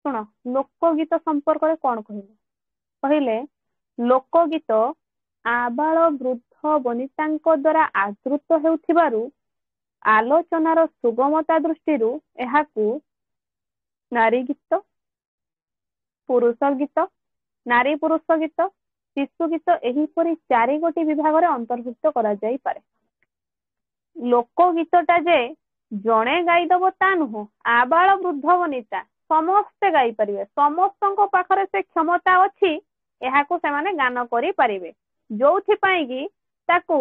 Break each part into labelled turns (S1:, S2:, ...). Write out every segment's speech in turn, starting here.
S1: ଶୁଣ ଲୋକଗୀତ ସମ୍ପର୍କରେ କଣ କହିଲେ? କହିଲେ ଲୋକଗୀତ ଆବାଳ ବୃଦ୍ଧ ବନିତାଙ୍କ ଦ୍ୱାରା ଆଦୃତ ହେଉଥିବାରୁ ଆଲୋଚନାର ସୁଗମତା ଦୃଷ୍ଟିରୁ ଏହାକୁ ନାରୀ ଗୀତ, ପୁରୁଷ ଗୀତ, ନାରୀ ପୁରୁଷ ଗୀତ, ଶିଶୁ ଗୀତ ଏହିପରି 4ଗୋଟି ବିଭାଗରେ ଅନ୍ତର୍ଭୁକ୍ତ କରାଯାଇପାରେ। ଲୋକ ଗୀତଟା ଯେ ଜଣେ ଗାଇଦବ ତା ନୁହଁ, ଆବାଳ ବୃଦ୍ଧ ବନିତା ସମସ୍ତେ ଗାଇପାରିବେ, ସମସ୍ତଙ୍କ ପାଖରେ ସେ କ୍ଷମତା ଅଛି, ଏହାକୁ ସେମାନେ ଗାନ କରିପାରିବେ। ଯୋଉଥିପାଇଁ କି ତାକୁ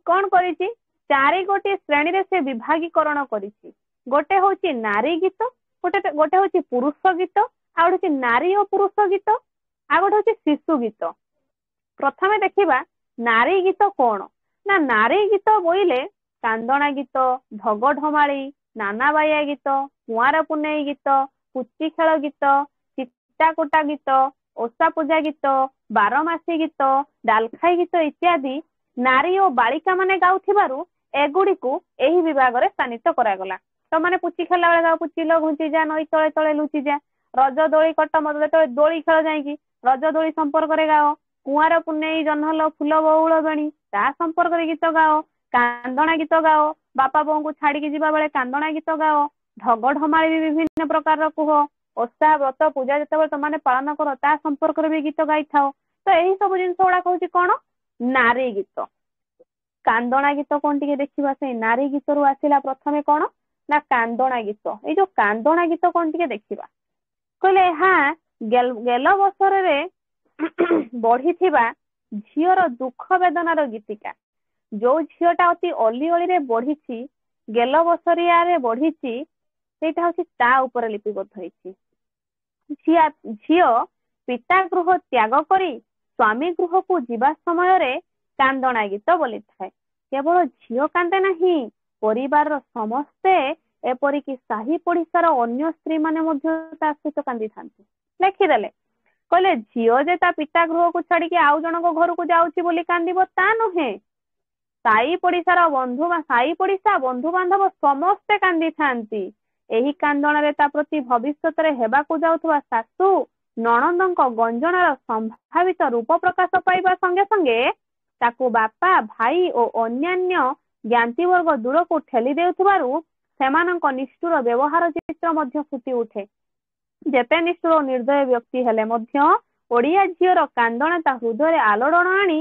S1: କଣ କରିଛି, 4ଗୋଟି ଶ୍ରେଣୀରେ ସେ ବିଭାଗୀକରଣ କରିଛି। ଗୋଟେ ହଉଛି ନାରୀ ଗୀତ, ଗୋଟେ ହଉଛି ପୁରୁଷ ଗୀତ, ଆଉ ଗୋଟେ ହଉଛି ନାରୀ ଓ ପୁରୁଷ ଗୀତ, ଆଉ ଗୋଟେ ହଉଛି ଶିଶୁ ଗୀତ। ପ୍ରଥମେ ଦେଖିବା ନାରୀ ଗୀତ କଣ ନା, ନାରୀ ଗୀତ ବୋଇଲେ କାନ୍ଦଣା ଗୀତ, ଢଗ ଢମାଳି, ନାନାବାୟା ଗୀତ, କୁଆଁର ପୁନେଇ ଗୀତ, ପୁଚି ଖେଳ ଗୀତ, ଚିତାକୁଟା ଗୀତ, ଓଷା ପୂଜା ଗୀତ, ବାରମାସୀ ଗୀତ, ଡାଲଖାଇ ଗୀତ ଇତ୍ୟାଦି ନାରୀ ଓ ବାଳିକା ମାନେ ଗାଉଥିବାରୁ ଏଗୁଡିକୁ ଏହି ବିଭାଗରେ ସ୍ଥାନିତ କରାଗଲା। ତମାନେ ପୁଚି ଖେଳିଲା ବେଳେ ଗାଉ, ପୁଚିଲ ଘୁଞ୍ଚି ଯା ନଈ ତଳେ ତଳେ ଲୁଚି ଯା, ରଜ ଦୋଳି କଟ ମତ ଯେତେବେଳେ ଦୋଳି ଖେଳ ଯାଇକି ରଜ ଦୋଳି ସମ୍ପର୍କରେ ଗାଅ, କୁଆଁର ପୁନେଇ ଜହ୍ନଲ ଫୁଲ ବଉଳ ବେଣୀ ତା ସମ୍ପର୍କରେ ଗୀତ ଗାଅ, କାନ୍ଦଣା ଗୀତ ଗାଅ, ବାପା ବୋଉଙ୍କୁ ଛାଡିକି ଯିବା ବେଳେ କାନ୍ଦଣା ଗୀତ ଗାଅ, ଢଗ ଢମାଳି ବି ବିଭିନ୍ନ ପ୍ରକାରର କୁହ, ଓଷା ବ୍ରତ ପୂଜା ଯେତେବେଳେ ତମାନେ ପାଳନ କର ତା ସମ୍ପର୍କରେ ବି ଗୀତ ଗାଇଥାଅ। ତ ଏହି ସବୁ ଜିନିଷ ଗୁଡାକ ହଉଛି କଣ, ନାରୀ ଗୀତ। କାନ୍ଦଣା ଗୀତ କଣ ଟିକେ ଦେଖିବା, ସେଇ ନାରୀ ଗୀତରୁ ଆସିଲା ପ୍ରଥମେ କଣ ନା କାନ୍ଦଣା ଗୀତ। ଏଇ ଯୋଉ କାନ୍ଦଣା ଗୀତ କଣ ଟିକେ ଦେଖିବା, କହିଲେ ଏହା ଗେଲ ବସରରେ ବଢିଥିବା ଝିଅର ଦୁଃଖ ବେଦନାର ଗୀତିକା। ଯୋଉ ଝିଅଟା ଅତି ଅଲି ଅଳିରେ ବଢିଛି, ଗେଲ ବସରିଆରେ ବଢିଛି, ସେଇଟା ହଉଛି ତା ଉପରେ ଲିପିବଦ୍ଧ ହେଇଛି। ଝିଅ ପିତା ଗୃହ ତ୍ୟାଗ କରି ସ୍ୱାମୀ ଗୃହକୁ ଯିବା ସମୟରେ କାନ୍ଦଣା ଗୀତ ବୋଲିଥାଏ। କେବଳ ଝିଅ କାନ୍ଦେ ନାହିଁ, ପରିବାରର ସମସ୍ତେ, ଏପରିକି ସାହି ପଡିଶାର ଅନ୍ୟ ସ୍ତ୍ରୀ ମାନେ ମଧ୍ୟ ତା ସହିତ କାନ୍ଦିଥାନ୍ତି। ଲେଖିଦେଲେ, କହିଲେ ଝିଅ ଯେ ତା ପିତା ଗୃହକୁ ଛାଡିକି ଆଉ ଜଣଙ୍କ ଘରକୁ ଯାଉଛି ବୋଲି କାନ୍ଦିବ ତା ନୁହେଁ, ସାହି ପଡିଶାର ସାହି ପଡିଶା ବନ୍ଧୁବାନ୍ଧବ ସମସ୍ତେ କାନ୍ଦିଥାନ୍ତି। ଏହି କାନ୍ଦଣାରେ ତା ପ୍ରତି ଭବିଷ୍ୟତରେ ହେବାକୁ ଯାଉଥିବା ଶାଶୁ ନଣନ୍ଦଙ୍କ ଗଞ୍ଜଣାର ସମ୍ଭାବିତ ରୂପ ପ୍ରକାଶ ପାଇବା ସଙ୍ଗେ ସଙ୍ଗେ ତାକୁ ବାପା, ଭାଇ ଓ ଅନ୍ୟାନ୍ୟ ଜ୍ଞାତିବର୍ଗ ଦୂରକୁ ଠେଲି ଦେଉଥିବାରୁ ସେମାନଙ୍କ ନିଷ୍ଠୁର ବ୍ୟବହାର ଚିତ୍ର ମଧ୍ୟ ଫୁଟି ଉଠେ। ଯେତେ ନିଷ୍ଠୁର ଓ ନିର୍ଦ୍ଦୟ ବ୍ୟକ୍ତି ହେଲେ ମଧ୍ୟ ଓଡିଆ ଝିଅର କାନ୍ଦଣା ତା ହୃଦୟରେ ଆଲୋଡ଼ନ ଆଣି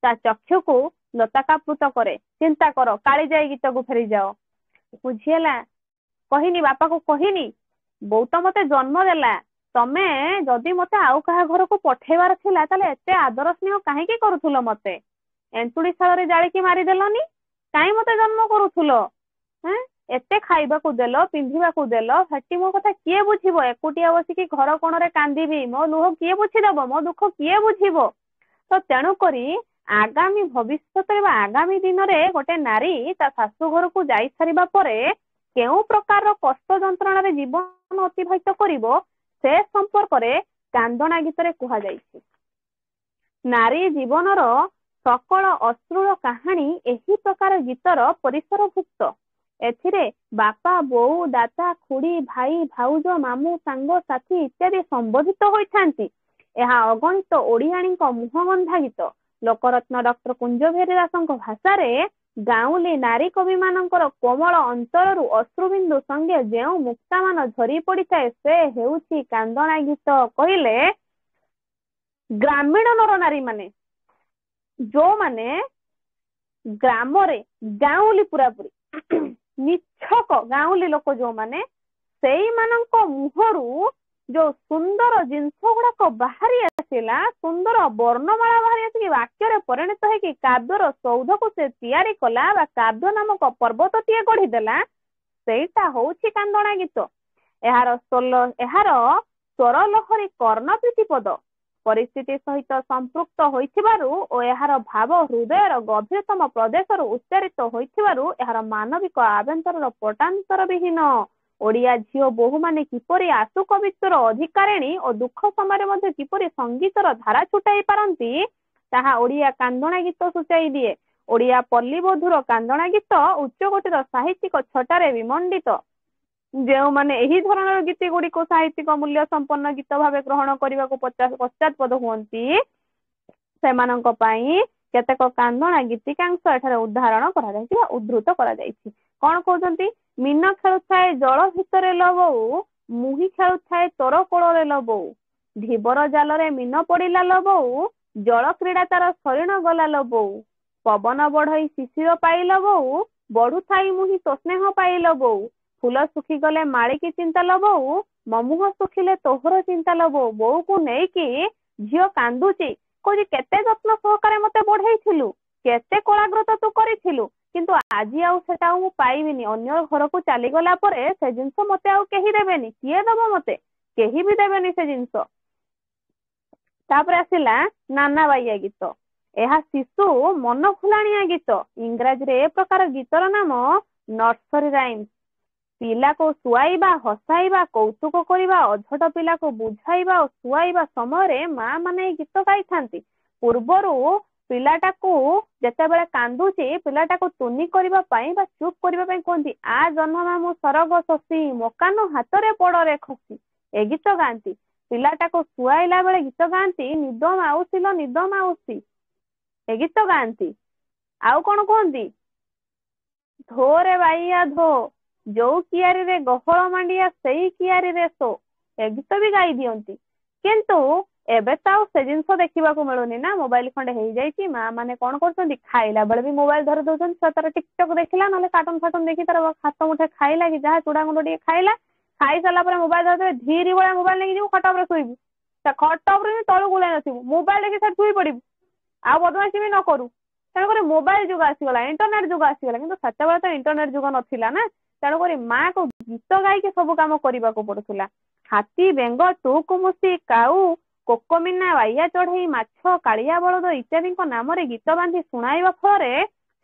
S1: ତା ଚକ୍ଷୁକୁ ଲତାକାପ୍ଲୁତ କରେ। ଚିନ୍ତା କର, କାଳିଜାଇ ଗୀତକୁ ଫେରିଯାଅ, ବୁଝିହେଲା। କହିନି ବାପାକୁ କହିନି, ବୋଉ ତ ମତେ ଜନ୍ମ ଦେଲା, ତମେ ଯଦି ମତେ ଆଉ କାହା ଘରକୁ ପଠେଇବାର ଥିଲା ତାହେଲେ ଏତେ ଆଦର ସ୍ନେହ କାହିଁକି କରୁଥିଲ? ମତେ ଏନ୍ତୁଡି ଶାଳରେ ଜାଳିକି ମାରିଦେଲନି, କାହିଁ ମତେ ଜନ୍ମ କରୁଥିଲ? ଏତେ ଖାଇବାକୁ ଦେଲ, ପିନ୍ଧିବାକୁ ଦେଲ, ସେଠି ମୋ କଥା କିଏ ବୁଝିବ? ଏକୁଟିଆ ବସିକି ଘର କୋଣରେ କାନ୍ଦିବି, ମୋ ଲୁହ କିଏ ବୁଝିଦବ? ମୋ ଦୁଃଖ କିଏ ବୁଝିବ? ତ ତେଣୁ କରି ଆଗାମୀ ଭବିଷ୍ୟତରେ ବା ଆଗାମୀ ଦିନରେ ଗୋଟେ ନାରୀ ତା ଶାଶୁ ଘରକୁ ଯାଇ ସାରିବା ପରେ କେଉଁ ପ୍ରକାରର କଷ୍ଟ ଯନ୍ତ୍ରଣାରେ ଜୀବନ ଅତିବାହିତ କରିବ, ସେ ସମ୍ପର୍କରେ କାନ୍ଦଣା ଗୀତରେ କୁହାଯାଇଛି। ନାରୀ ଜୀବନର ସକଳ ଅଶ୍ରୁଳ କାହାଣୀ ଏହି ପ୍ରକାର ଗୀତର ପରିସରଭୁକ୍ତ। ଏଥିରେ ବାପା, ବୋଉ, ଦାଦା, ଖୁଡି, ଭାଇ, ଭାଉଜ, ମାମୁଁ, ସାଙ୍ଗ, ସାଥୀ ଇତ୍ୟାଦି ସମ୍ବୋଧିତ ହୋଇଥାନ୍ତି। ଏହା ଅଗଣିତ ଓଡିଆଣୀଙ୍କ ମୁହଁଗନ୍ଧା ଗୀତ। ଲୋକରତ୍ନ ଡକ୍ଟର କୁଞ୍ଜ ବିହାରୀ ଦାସଙ୍କ ଭାଷାରେ ଗାଉଁଲି ନାରୀ କବି ମାନଙ୍କର କୋମଳ ଅନ୍ତରରୁ ଅଶ୍ରୁବିନ୍ଦୁ ସଙ୍ଗେ ଯେଉଁ ମୁକ୍ତାମାନ ଝରି ପଡିଥାଏ ସେ ହେଉଛି କାନ୍ଦଣା ଗୀତ। କହିଲେ ଗ୍ରାମୀଣ ନର ନାରୀ ମାନେ, ଯୋଉମାନେ ଗ୍ରାମରେ ଗାଉଁଲି ପୁରାପୁରି ନିଛକ ଗାଉଁଲି ଲୋକ ଯୋଉମାନେ, ସେଇମାନଙ୍କ ମୁହଁରୁ ଯୋଉ ସୁନ୍ଦର ଜିନିଷ ଗୁଡାକ ବାହାରି ଆସିଲା, ସୁନ୍ଦର ବର୍ଣ୍ଣମାଳା ବାହାରି ଆସିକି ବାକ୍ୟରେ ପରିଣତ ହେଇକି କାବ୍ୟର ସୌଧକୁ ସେ ତିଆରି କଲା ବା କାବ୍ୟ ନାମକ ପର୍ବତଟିଏ ଗଢିଦେଲା, ସେଇଟା ହଉଛି କାନ୍ଦଣା ଗୀତ। ଏହାର ସ୍ୱର ଲହରୀ କର୍ଣ୍ଣପ୍ରୀତି ପଦ ପରିସ୍ଥିତି ସହିତ ସମ୍ପୃକ୍ତ ହୋଇଥିବାରୁ ଓ ଏହାର ଭାବ ହୃଦୟର ଗଭୀରତମ ପ୍ରଦେଶରୁ ଉଚ୍ଚାରିତ ହୋଇଥିବାରୁ ଏହାର ମାନବିକ ଆଭ୍ୟନ୍ତରର ପଟାନ୍ତର ବିହୀନ। ଓଡିଆ ଝିଅ ବୋହୂମାନେ କିପରି ଆଶୁ କବିତ୍ୱର ଅଧିକାରିଣୀ ଓ ଦୁଃଖ ସମୟରେ ମଧ୍ୟ କିପରି ସଙ୍ଗୀତର ଧାରା ଛୁଟାଇ ପାରନ୍ତି, ତାହା ଓଡିଆ କାନ୍ଦଣା ଗୀତ ସୂଚାଇ ଦିଏ। ଓଡିଆ ପଲ୍ଲୀବଧୂର କାନ୍ଦଣା ଗୀତ ଉଚ୍ଚକୋଟୀର ସାହିତ୍ୟିକ ଛଟାରେ ବିମଣ୍ଡିତ। जो माने एही धरणर गीत गुड़िक साहित्यिक मूल्य संपन्न गीत भाव ग्रहण करने को पश्चातपद हुअन्ति सेमानंक पई केतेक कांदणा गीतिकांश एठारे उदाहरण करा जायछि उद्धृत करा जायछि कोन कहउछन्ति मीन खेलुथाए जल भितरे लबौ मुही खेलुथाए तोर कोଳରେ लबौ धीबर जालरे मीन पड़िला लबौ जल क्रीड़ा तार शरीण गला लबौ पवन बढ़ई शिशिर पाई लबौ बढ़ुथाई मुही तो स्नेह पाई लबौ फूल सुखी गले माड़िकी चिंता लबौ ममुह सुखिले तोहर चिंता लबौ बोऊ को नेकी झियो कांदुची कौच केते जत्न सहकारे मते बढ़ेइथिलु केते कलाग्रत तू करिथिलु किंतु आजी आउ सेटा मु पाइबिनी अन्य घर को चली गला परे से जिंस मते आउ केही देबेनी किए दबो मते केही भी देबेनी से जिंस तापरे आसिला नाना बाइया गीत एहा शिशु मन खुलाणिया गीत इंग्राजी रे ए प्रकार गीतर नाम नर्सरी राइम्स पिला को सुआइबा हसाइबा कौतुक करिबा अझट पिला को बुझाइबा और सुआइबा समय माँ माने गीत गाई थांती पूर्वरु पिलाटा को जेते बेले कांदुची पिलाटा को तुनी करिबा पई बा चुप करिबा पई कोंती आ जन्म मो सरग शशी मकानो हातरे पड़रे खसी ए गीत गांती पिलाटा को सुआइला बेले गीत गांती निद माउसी लो निद माउसी ए गीत गांती आउ कोन कोंती धोरे बाइया धो जो कियारी रे गहल मांडिया सेई कियारी रे सो ए गीत भी गाई दियंती किंतु एबे ताऊ से जिनस देखा मिलूनी ना मोबाइल खंडे हो जाइए माँ मैंने कौन कर खाइला बेले भी मोबाइल धरी दौरान से तार टिकटक देखला ना कार्टून फाटून देखी तार हाथ मुठे खाइला कि जहाँ चूड़ा गुंड टे खाइला खाई सारा मोबाइल धरदे धीरे भाया मोबाइल लेकिन जीव खट शुबू खट तलू गुलाई नथु मोबाइल देखी शुई पड़ू आ बदमाशी भी न करू तेणुक मोबाइल जुग आसीगला इंटरनेट जुग आसीगला कि सेतबे तो इंटरनेट जुग नथिला ना तेणुक माँ को गीत गायी सब कम करने को पड़ूला हाथी बेंग टुकुमुसी काऊ कोकोमिना बाइया चढ़ई माछ कालिया बलद इत्यादि नाम गीत बांधी शुणाइबा फल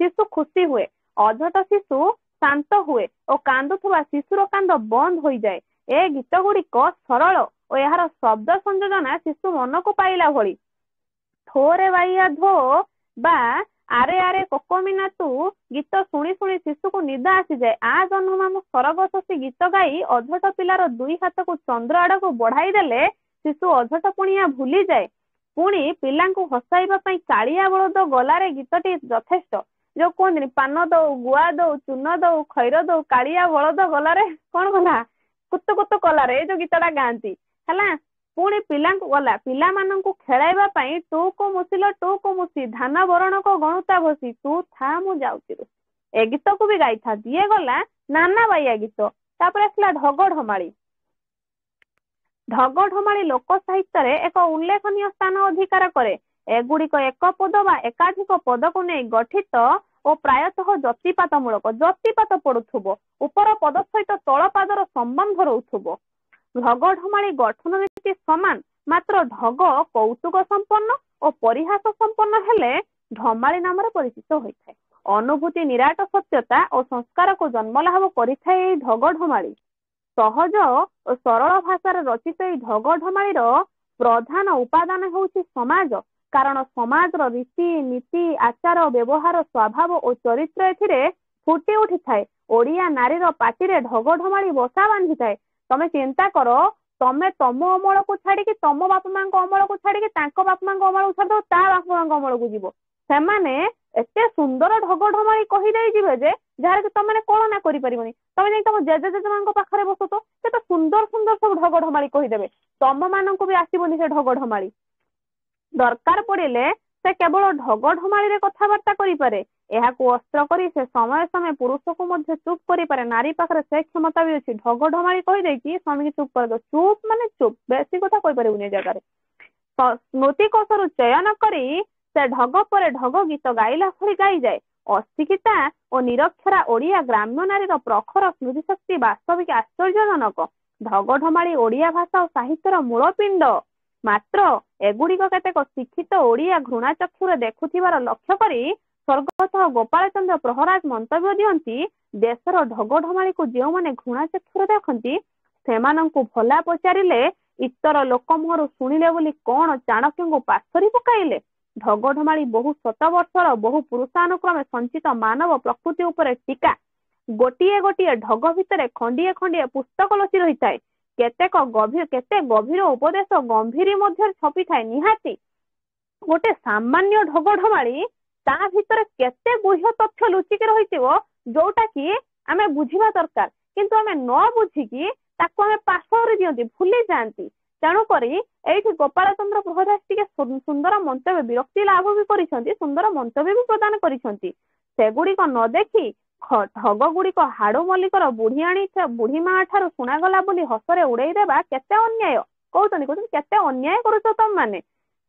S1: शिशु खुशी हुए अझट शिशु शांत हुए और कांदुवा शिशुर कांद बंद हो जाए ए गीत गुड़िक सरल और यार शब्द संयोजना शिशु मन को पाइला भली थोरे बाइया धो बा आरे आरे कोकोमिना तू गीत शुणी शुणी शिशु को निद आसी जाए आ जन्म सरग शशी गीत गाई अझट पिलार दुई हाथ को चंद्र आड़ को बढ़ाई देले शिशु अझट पुणिया भूली जाए पुणी पिला हसाइबा कालिया बलद गलारे गीतटी यथेष्ट जो कहते पान दौ गुआ दौ चून दौ खैर दौ कालिया बलद गलारे कौन गला कुतु कुतु कलारे जो गीतटा गाँती है पुणी पिला गला पिला मानू खेलाइबा टू को मुसी धान बरण को गणुता बसी तू था मु जाऊची ए गीत को भी गाई था ये गला नाना बाइया गीत तापर आसला ढग ढमाली ढग ढमाली लोक साहित्य एक उल्लेखनीय स्थान अधिकार करे एगुड़िक एक पद बा एकाधिक पद को नहीं गठित और प्रायतः जतिपातमूलक जतिपात पड़ुथुबो उपर पद सहित तल पादर संबंध रहउथुबो ढग ढमाली गठन नीति समान मात्र ढग कौतुक संपन्न और परिहास संपन्न हेले ढमाली नाम परिचित होता है अनुभूति निराट सत्यता और संस्कार को जन्म लाभ करिथाए ढग ढमाली सहज और सरल भाषा रचित ढग ढमाली प्रधान उपादान होउछि समाज कारण समाज रीति नीति आचार व्यवहार स्वभाव और चरित्र एथिरे फुटी उठी थाए ओडिया नारीर पाटिरे ढग ढमाली बसा बांधी थाए तमे चिंता करो तमे तम अमल को छाड़ी तम बापा माँ अमल को छाड़ी बापा माँ अमल को छाड़ ता बापा माँ अमल को जीव से एते सुंदर ढग ढमाली कहीदे जे जार कि तुम कलना कर तुम तुम जेजे जेजेमा पाखे बस तो केते सुंदर सुंदर सब ढग ढमाली कहीदेवे तम मान भी आसबनी से ढग ढमाली दरकार पड़े से केवल ढग ढमाली कथबार्ता करें को अस्त्र करी से समय समय पुरुष को मध्य चुप करें नारी पाखे से क्षमता भी अच्छी ढग ढमाली कहीदे कि स्वामी चुप कर दो चुप माने चुप बेसी कथा कहीपर जगार स्मृति कोशर चयन करी से ढग पर ढग गीत गाइला भली गाई जाए अशिक्षिता और निरक्षरा ओडिया ग्राम्य नारीर प्रखर स्मृतिशक्ति वास्तविक आश्चर्यजनक ढग ढमाली ओडिया भाषा और साहित्यर मूलपिंड मात्र एगुड़िक केतेक शिक्षित ओडिया घृणा चक्षुरे देखुथिबार लक्ष्य करी स्वर्गतः गोपाल चंद्र प्रहराज मंतव्य दियंती देशर ढग ढमाली को जो माने घृणा चक्षुरे देखंती सेमानंकु भला पचारिले इतर लोक मुहरु शुणिले बोली कौन चाणक्य को पाथरी पकाइले ढग ढमाली बहु शत वर्षर बहु पुरुषानुक्रमे संचित मानव प्रकृति उपरे टीका ଗୋଟିଏ ଗୋଟିଏ ଢଗ ଭିତରେ ଖଣ୍ଡିଏ ଖଣ୍ଡିଏ ପୁସ୍ତକ ଲୁଚି ରହିଥାଏ। କେତେ ଗଭୀର ଉପଦେଶ ଗମ୍ଭୀରି ମଧ୍ୟରେ ଛପିଥାଏ। ନିହାତି ଗୋଟେ ସାମାନ୍ୟ ଢଗ ଢମାଳି ତା ଭିତରେ କେତେ ଗୁହ୍ୟ ତଥ୍ୟ ଲୁଚିକି ରହିଥିବ ଯୋଉଟା କି ଆମେ ବୁଝିବା ଦରକାର, କିନ୍ତୁ ଆମେ ନ ବୁଝିକି ତାକୁ ଆମେ ପାସ୍ କରି ଦିଅନ୍ତି, ଭୁଲି ଯାଆନ୍ତି। ତେଣୁକରି ଏଇଠି ଗୋପାଳ ଚନ୍ଦ୍ର ବୃହଦାସ ଟିକେ ସୁନ୍ଦର ମନ୍ତବ୍ୟ, ବିରକ୍ତି ଲାଭ ବି କରିଛନ୍ତି, ସୁନ୍ଦର ମନ୍ତବ୍ୟ ବି ପ୍ରଦାନ କରିଛନ୍ତି। ସେଗୁଡିକ ନ ଦେଖି ଢଗ ଗୁଡିକ ହାଡୁ ମଲ୍ଲିକର ବୁଢୀ ମା ଠାରୁ ଶୁଣାଗଲା ବୋଲି ହସରେ ଉଡେଇ ଦେବା କେତେ ଅନ୍ୟାୟ। କହୁଛନ୍ତି କେତେ ଅନ୍ୟାୟ କରୁଛ ତମମାନେ।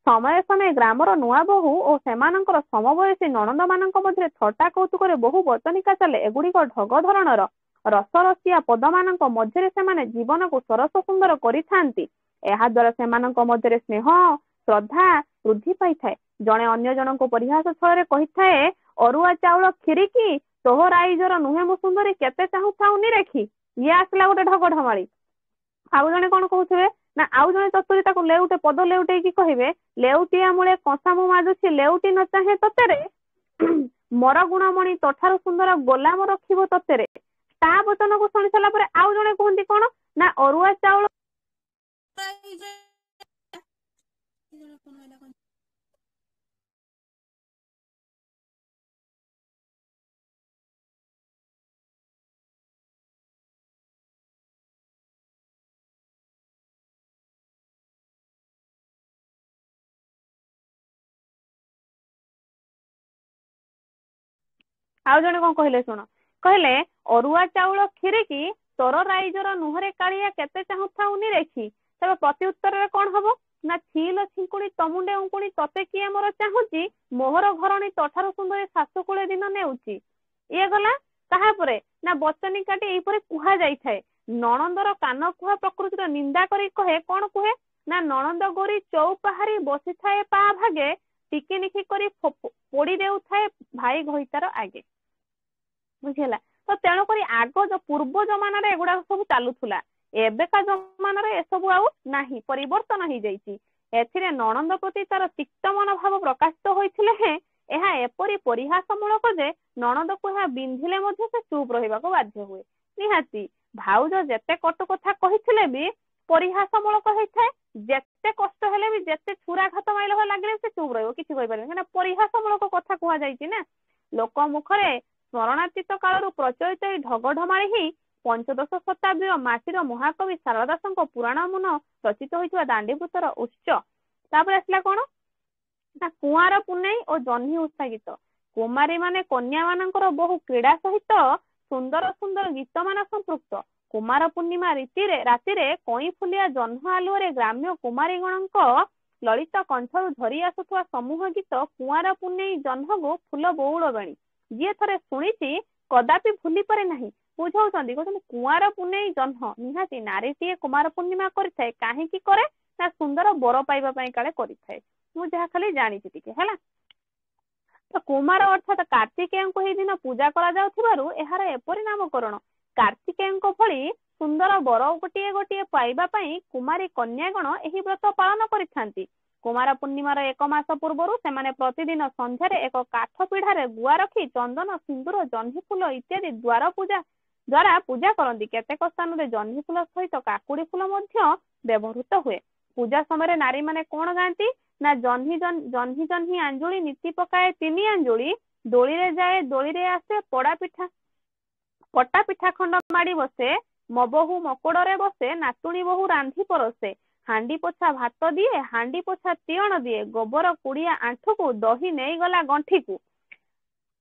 S1: ସମୟ ସମୟ ଗ୍ରାମର ନୂଆ ବୋହୂ ଓ ସେମାନଙ୍କର ସମବୟସୀ ନଣନ୍ଦ ମାନଙ୍କ ମଧ୍ୟରେ ଥଟ୍ଟା କୌତୁକରେ ବହୁ ବଚନିକା ଚାଲେ। ଏଗୁଡିକ ଢଗ ଧରଣର ରସରସିଆ ପଦମାନଙ୍କ ମଧ୍ୟରେ ସେମାନେ ଜୀବନକୁ ସରସ ସୁନ୍ଦର କରିଥାନ୍ତି। ଏହା ଦ୍ୱାରା ସେମାନଙ୍କ ମଧ୍ୟରେ ସ୍ନେହ ଶ୍ରଦ୍ଧା ବୃଦ୍ଧି ପାଇଥାଏ। ଜଣେ ଅନ୍ୟ ଜଣଙ୍କୁ ପରିହାସ ଛଳରେ କହିଥାଏ, ଅରୁଆ ଚାଉଳ କ୍ଷୀରିକି ତୋହ ରାଇଜର ନୁହେଁ ମୁଁ ସୁନ୍ଦରୀ କେତେ ଚାହୁଁଥାଉନି ରେଖି। ଇଏ ଆସିଲା ଗୋଟେ ଢଗ ଢମାଳି। ଆଉ ଜଣେ କଣ କହୁଥିବେ ନା ଆଉ ଜଣେ ଚତୁରୀ ତାକୁ ଲେଉଟେ ପଦ ଲେଉଟେଇକି କହିବେ, ଲେଉଟିଆ ମୂଳେ କଂସା ମୁଁ ମାଜୁଛି ଲେଉଟି ନ ଚାହେଁ ତତେରେ, ମର ଗୁଣମଣି ତୋଠାରୁ ସୁନ୍ଦର ଗୋଲାମ ରଖିବ ତତେରେ। ତା ବଚନକୁ ଶୁଣି ସାରିଲା ପରେ ଆଉ ଜଣେ କୁହନ୍ତି କଣ ନା ଅରୁଆ ଚାଉଳ ଆଉ ଜଣେ କଣ କହିଲେ ଶୁଣ, କହିଲେ ଅରୁଆ ଚାଉଳ କ୍ଷୀରିକି ତୋର ରାଇଜର ନୁହଁରେ କାଳିଆ କେତେ ଚାହୁଁଥାଉନି ରେଖି। ତେବେ ପ୍ରତି ଉତ୍ତରରେ କଣ ହବ ନା ଛିଲ ଛିଙ୍କୁଣି ତମୁଣ୍ଡେ ଉଙ୍କୁଣି ତତେ କିଏ ମୋର ଚାହୁଁଛି, ମୋହର ଘରଣୀ ତୋଠାରୁ ସୁନ୍ଦରୀ ଶାଶୁ କୁଳେ ଦିନ ନେଉଛି। ଇଏ ଗଲା। ତାହାପରେ ନା ବଚନିକାଟି ଏଇପରି କୁହାଯାଇଥାଏ। ନଣନ୍ଦର କାନ କୁହା ପ୍ରକୃତିର ନିନ୍ଦା କରି କହେ, କଣ କୁହେ ନା ନଣନ୍ଦ ଗୋରୀ ଚଉପାହାରୀ ବସିଥାଏ ପା ଭାଗେ, ଟିକିନିଖି କରି ପୋଡି ଦେଉଥାଏ ଭାଇ ଘଇତାର ଆଗେ। ବୁଝିହେଲା। ତ ତେଣୁକରି ଆଗ ପୂର୍ବ ଜମାନାରେ ଏଗୁଡାକ ସବୁ ଚାଲୁଥିଲା। ଏବେକା ଜମାନାରେ ଏସବୁ ଆଉ ନାହିଁ, ପରିବର୍ତ୍ତନ ହେଇଯାଇଛି। ଏଥିରେ ନଣନ୍ଦ ପ୍ରତି ତାର ତିକ୍ତ ମନୋଭାବ ପ୍ରକାଶିତ ହୋଇଥିଲେ ହେଁ ଏହା ଏପରି ପରିହାସ ମୂଳକ ଯେ ନଣନ୍ଦକୁ ଏହା ବିନ୍ଧିଲେ ମଧ୍ୟ ସେ ଚୁପ୍ ରହିବାକୁ ବାଧ୍ୟ ହୁଏ। ନିହାତି ଭାଉଜ ଯେତେ କଟୁ କଥା କହିଥିଲେ ବି ପରିହାସ ମୂଳକ ହେଇଥାଏ। ଯେତେ କଷ୍ଟ ହେଲେ ବି ଯେତେ ଛୁରାଘାତ ମାଇଲ ଭଳି ଲାଗିଲେ ସେ ଚୁପ୍ ରହିବ, କିଛି କହିପାରିବନି, କାହିଁକିନା ପରିହାସ ମୂଳକ କଥା କୁହାଯାଇଛି ନା। ଲୋକ ମୁଖରେ ସ୍ମରଣାତୀତ କାଳରୁ ପ୍ରଚଳିତ ଏହି ଢଗ ଢମାଳି ହିଁ ପଞ୍ଚଦଶ ଶତାବ୍ଦୀର ମାଟିର ମହାକବି ଶାରଳା ଦାସଙ୍କ ପୁରାଣ ମୁନ ରଚିତ ହୋଇଥିବା ଦାଣ୍ଡିଭୂତର ଉତ୍ସ। ତାପରେ ଆସିଲା କଣ ନା କୁଆଁର ପୁନେଇ ଓ ଜହ୍ନି ଓଷା ଗୀତ। କୁମାରୀ ମାନେ କନ୍ୟା ମାନଙ୍କର ବହୁ କ୍ରୀଡା ସହିତ ସୁନ୍ଦର ସୁନ୍ଦର ଗୀତ ମାନ ସମ୍ପୃକ୍ତ। କୁମାର ପୂର୍ଣ୍ଣିମା ରାତିରେ କଇଁ ଫୁଲିଆ ଜହ୍ନ ଆଲୁଅରେ ଗ୍ରାମ୍ୟ କୁମାରୀଗଣଙ୍କ ଲଳିତ କଣ୍ଠରୁ ଝରି ଆସୁଥିବା ସମୂହ ଗୀତ କୁଆଁର ପୁନେଇ ଜହ୍ନକୁ ଫୁଲ ବଉଳ ବେଣୀ। ଯିଏ ଥରେ ଶୁଣିଛି କଦାପି ଭୁଲି ପାରେ ନାହିଁ। ବୁଝାଉଛନ୍ତି, କହୁଛନ୍ତି କୁଆଁର ପୁନେଇ ଜହ୍ନ, ନିହାତି ନାରୀଟିଏ କୁମାର ପୂର୍ଣ୍ଣିମା କରିଥାଏ। କାହିଁକି କରେ ନା ସୁନ୍ଦର ବର ପାଇବା ପାଇଁ କାଳେ କରିଥାଏ। ମୁଁ ଯାହା ଖାଲି ଜାଣିଛି ଟିକେ ହେଲା। ତ କୁମାର ଅର୍ଥାତ କାର୍ତ୍ତିକେୟଙ୍କୁ ଏହି ଦିନ ପୂଜା କରାଯାଉଥିବାରୁ ଏହାର ଏପରି ନାମକରଣ। କାର୍ତ୍ତିକେୟଙ୍କ ଭଳି ସୁନ୍ଦର ବର ଗୋଟିଏ ଗୋଟିଏ ପାଇବା ପାଇଁ କୁମାରୀ କନ୍ୟାଗଣ ଏହି ବ୍ରତ ପାଳନ କରିଥାନ୍ତି। କୁମାର ପୂର୍ଣ୍ଣିମାର 1 ମାସ ପୂର୍ବରୁ ସେମାନେ ପ୍ରତିଦିନ ସନ୍ଧ୍ୟାରେ ଏକ କାଠ ପିଢାରେ ଗୁଆ ରଖି ଚନ୍ଦନ ସିନ୍ଦୁର ଜହ୍ନି ଫୁଲ ଇତ୍ୟାଦି ଦ୍ୱାରା ପୂଜା କରନ୍ତି। କେତେକ ସ୍ଥାନରେ ଜହ୍ନି ଫୁଲ ସହିତ କାକୁଡି ଫୁଲ ମଧ୍ୟ ବ୍ୟବହୃତ ହୁଏ। ପୂଜା ସମୟରେ ନାରୀ ମାନେ କଣ ଗାଆନ୍ତି ନା ଜହ୍ନି ଜହ୍ନି ଆଞ୍ଜୁଳି ନୀତି ପକାଏ 3 ଆଞ୍ଜୁଳି, ଦୋଳିରେ ଯାଏ ଦୋଳିରେ ଆସେ ପଟା ପିଠା ଖଣ୍ଡ ମାଡି ବସେ, ମୋ ବୋହୂ ମକୋଡରେ ବସେ, ନାତୁଣୀ ବୋହୂ ରାନ୍ଧି ପରସେ, ହାଣ୍ଡି ପୋଛା ଭାତ ଦିଏ, ହାଣ୍ଡି ପୋଛା ତିଅଣ ଦିଏ, ଗୋବର କୁଡିଆ ଆଣ୍ଠୁକୁ, ଦହି ନେଇଗଲା ଗଣ୍ଠିକୁ,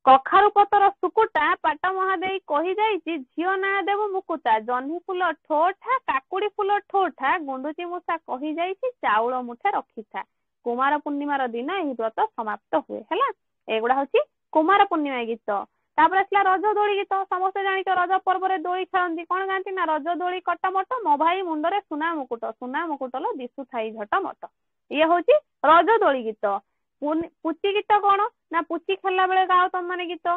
S1: କଖାରୁ ପତର ଶୁକୁଟା ପାଟ ମହାଦେଇ କହି ଯାଇଛି, ଝିଅ ନାଁ ଦେବୁ ମୁକୁତା, ଜହ୍ନି ଫୁଲ ଠୋଠା, କାକୁଡି ଫୁଲ ଠୋଠା, ଗୁଣ୍ଡୁଚି ମୂଷା କହି ଯାଇଛି ଚାଉଳ ମୁଠେ ରଖିଥା। କୁମାର ପୂର୍ଣ୍ଣିମାର ଦିନ ଏହି ବ୍ରତ ସମାପ୍ତ ହୁଏ। ହେଲା, ଏଗୁଡା ହଉଛି କୁମାର ପୂର୍ଣ୍ଣିମା ଗୀତ। ତାପରେ ଆସିଲା ରଜ ଦୋଳି ଗୀତ। ସମସ୍ତେ ଜାଣିଛ ରଜ ପର୍ବରେ ଦୋଳି ଖେଳନ୍ତି। କଣ ଗାଆନ୍ତି ନା ରଜ ଦୋଳି କଟମଟ, ମୋ ଭାଇ ମୁଣ୍ଡରେ ସୁନା ମୁକୁଟ ଲୋ ଦିଶୁଥାଇ ଝଟମଟ। ଇଏ ହଉଛି ରଜ ଦୋଳି ଗୀତ। ପୁଚି ଗୀତ କଣ ନା ପୁଚି ଖେଳିଲା ବେଳେ ଗାଅ ତମମାନେ ଗୀତ।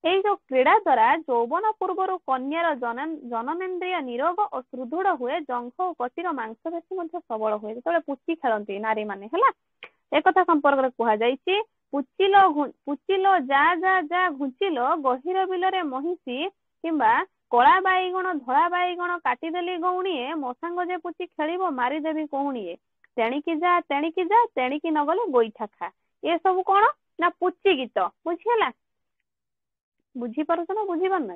S1: ଏଇ ଯୋଉ କ୍ରୀଡା ଦ୍ଵାରା ଯୌବନ ପୂର୍ବରୁ କନ୍ୟାର ଜନନେନ୍ଦ୍ରିୟ ନିରୋଗ ଓ ସୁଦୃଢ ହୁଏ, ଜଙ୍ଘ ଓ କଟିର ମାଂସପେଶୀ ମଧ୍ୟ ସବଳ ହୁଏ ଯେତେବେଳେ ପୁଚି ଖେଳନ୍ତି ନାରୀ ମାନେ। ହେଲା, ଏକଥା ସମ୍ପର୍କରେ କୁହାଯାଇଛି। ପୁଚିଲ ଯା ଯା ଯା ଘୁଞ୍ଚିଲ ଗହୀର ବିଲରେ ମହିଷି କିମ୍ବା କଳା ବାଇଗଣ ଧଳା ବାଇଗଣ କାଟିଦେଲି ଗଉଣିଏ ମୋ ସାଙ୍ଗ ଯେ ପୁଚି ଖେଳିବ ମାରିଦେବି କହୁଣିଏ ତେଣିକି ଯା ତେଣିକି ନଗଲେ ଗୋଇଠା ଖା। ଏ ସବୁ କଣ ନା ପୁଚି ଗୀତ। ବୁଝିହେଲା? ବୁଝିପାରୁଛ ନା ବୁଝିପାରୁନ?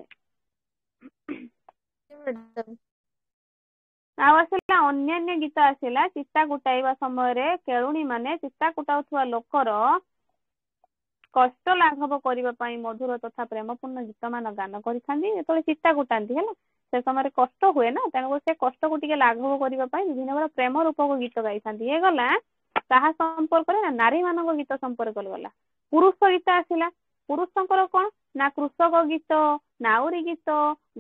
S1: ଆଉ ଆସିଲା ଅନ୍ୟାନ୍ୟ ଗୀତ ଆସିଲା। ଚିତା କୁଟାଇବା ସମୟରେ କେଳୁଣୀ ମାନେ ଚିତା କୁଟାଉଥିବା ଲୋକର କଷ୍ଟ ଲାଘବ କରିବା ପାଇଁ ମଧୁର ତଥା ପ୍ରେମପୂର୍ଣ୍ଣ ଗୀତ ମାନ ଗାନ କରିଥାନ୍ତି। ଯେତେବେଳେ ଚିତା କୁଟାନ୍ତି ହେଲା ସେ ସମୟରେ କଷ୍ଟ ହୁଏ ନା, ତେଣୁକରି ସେ କଷ୍ଟକୁ ଟିକେ ଲାଘବ କରିବା ପାଇଁ ବିଭିନ୍ନ ପ୍ରକାର ପ୍ରେମ ରୂପକ ଗୀତ ଗାଇଥାନ୍ତି। ଇଏ ଗଲା କାହା ସମ୍ପର୍କରେ ନା ନାରୀ ମାନଙ୍କ ଗୀତ ସମ୍ପର୍କରେ ଗଲା। ପୁରୁଷ ଗୀତ ଆସିଲା। ପୁରୁଷଙ୍କର କଣ ନା କୃଷକ ଗୀତ, ନାଉରୀ ଗୀତ,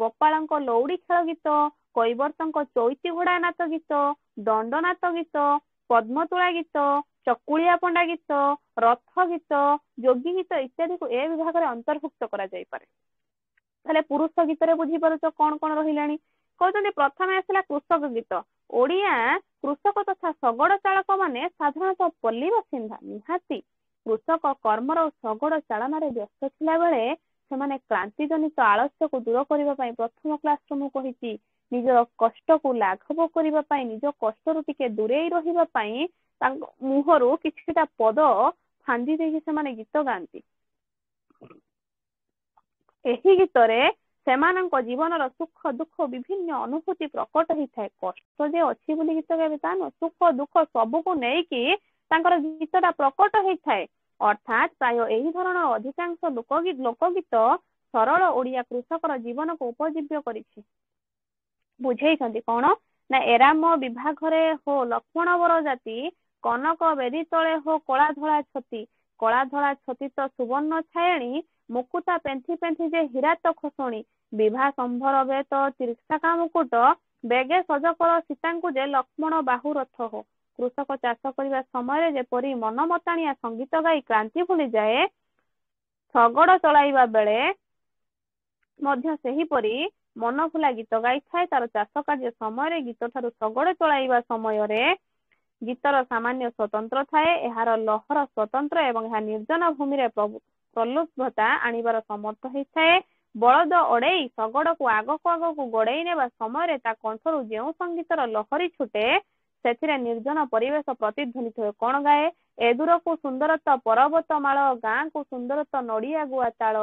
S1: ଗୋପାଳଙ୍କ ଲଉଡି ଖେଳ ଗୀତ, କୈବର୍ତ୍ତଙ୍କ ଚୈତି ଘୋଡା ନାଚ ଗୀତ, ଦଣ୍ଡ ନାଚ ଗୀତ, ପଦ୍ମତୁଳା ଗୀତ, ଚକୁଳିଆ ପଣ୍ଡା ଗୀତ, ରଥ ଗୀତ, ଯୋଗୀ ଗୀତ ଇତ୍ୟାଦିକୁ ଏ ବିଭାଗରେ ଅନ୍ତର୍ଭୁକ୍ତ କରାଯାଇପାରେ। ତାହେଲେ ପୁରୁଷ ଗୀତରେ ବୁଝିପାରୁଛ କଣ କଣ ରହିଲାଣି? କହୁଛନ୍ତି ପ୍ରଥମେ ଆସିଲା କୃଷକ ଗୀତ। ଓଡିଆ କୃଷକ ତଥା ଶଗଡ ଚାଳକ ମାନେ ସାଧାରଣତଃ ପଲ୍ଲୀ ବାସିନ୍ଦା। ନିହାତି କୃଷକ କର୍ମର ଶଗଡ ଚାଳନାରେ ବ୍ୟସ୍ତ ଥିଲା ବେଳେ ସେମାନେ କ୍ଳାନ୍ତି ଜନିତ ଆଳସ୍ୟକୁ ଦୂର କରିବା ପାଇଁ ପ୍ରଥମ କ୍ଲାସରୁ ମୁଁ କହିଛି ନିଜର କଷ୍ଟକୁ ଲାଘବ କରିବା ପାଇଁ ନିଜ କଷ୍ଟରୁ ଟିକେ ଦୂରେଇ ରହିବା ପାଇଁ ତାଙ୍କ ମୁହଁରୁ କିଛିଟା ପଦ ଫାନ୍· ଦେଇକି ସେମାନେ ଗୀତ ଗାଆନ୍ତି। ଏହି ଗୀତରେ ସେମାନଙ୍କ ଜୀବନର ସୁଖ ଦୁଃଖ ବିଭିନ୍ନ ଅନୁଭୂତି ପ୍ରକଟ ହେଇଥାଏ। କଷ୍ଟ ଯେ ଅଛି ବୋଲି ଗୀତ ଗାଇବେ ତା ନୁହଁ, ସୁଖ ଦୁଃଖ ସବୁକୁ ନେଇକି ତାଙ୍କର ଗୀତଟା ପ୍ରକଟ ହେଇଥାଏ। ଅର୍ଥାତ୍ ପ୍ରାୟ ଏହି ଧରଣର ଅଧିକାଂଶ ଲୋକଗୀତ ସରଳ ଓଡିଆ କୃଷକର ଜୀବନକୁ ଉପଜୀବ୍ୟ କରିଛି। ବୁଝେଇଛନ୍ତି କଣ ନା ଏରାମ ବିଭାଘରେ ହୋ ଲକ୍ଷ୍ମଣ ବର ଜାତି କନକ ବେଦି ତଳେ ହୋ କଳା ଧଳା ଛତି କଳା ଧଳା ଛତି ତ ସୁବର୍ଣ୍ଣ ଛାୟଣୀ ମୁକୁତା ପେନ୍ଥି ପେନ୍ଥି ଯେ ହୀରା ତ ଖୋସଣୀ ବିଭା ସମ୍ଭର ବେତ ତିର୍ଷାକା ମୁକୁଟ ବେଗେ ସଜ କର ସୀତାଙ୍କୁ ଯେ ଲକ୍ଷ୍ମଣ ବାହୁ ରଥ ହୋ। କୃଷକ ଚାଷ କରିବା ସମୟରେ ଯେପରି ମନ ମତାଣିଆ ସଙ୍ଗୀତ ଗାଇ କ୍ଳାନ୍ତି ଭୁଲିଯାଏ, ଶଗଡ ଚଳାଇବା ବେଳେ ମଧ୍ୟ ସେହିପରି ମନଭୁଲା ଗୀତ ଗାଇଥାଏ। ତାର ଚାଷ କାର୍ଯ୍ୟ ସମୟରେ ଗୀତ ଠାରୁ ଶଗଡ ଚଳାଇବା ସମୟରେ ଗୀତର ସାମାନ୍ୟ ସ୍ୱତନ୍ତ୍ର ଥାଏ। ଏହାର ଲହର ସ୍ୱତନ୍ତ୍ର ଏବଂ ଏହା ନିର୍ଜନ ଭୂମିରେ ପ୍ରଲୁବ୍ଧତା ଆଣିବାର ସମର୍ଥ ହେଇଥାଏ। ବଳଦ ଅଡେଇ ଶଗଡକୁ ଆଗକୁ ଗଡେଇ ନେବା ସମୟରେ ତା କଣ୍ଠରୁ ଯେଉଁ ସଙ୍ଗୀତର ଲହରୀ ଛୁଟେ ସେଥିରେ ନିର୍ଜନ ପରିବେଶ ପ୍ରତିଧ୍ୱନିତ ହୁଏ। କଣ ଗାଏ? ଏ ଦୂରକୁ ସୁନ୍ଦରତ ପର୍ବତ ମାଳ ଗାଁକୁ ସୁନ୍ଦରତ ନଡିଆ ଗୁଆ ତାଳ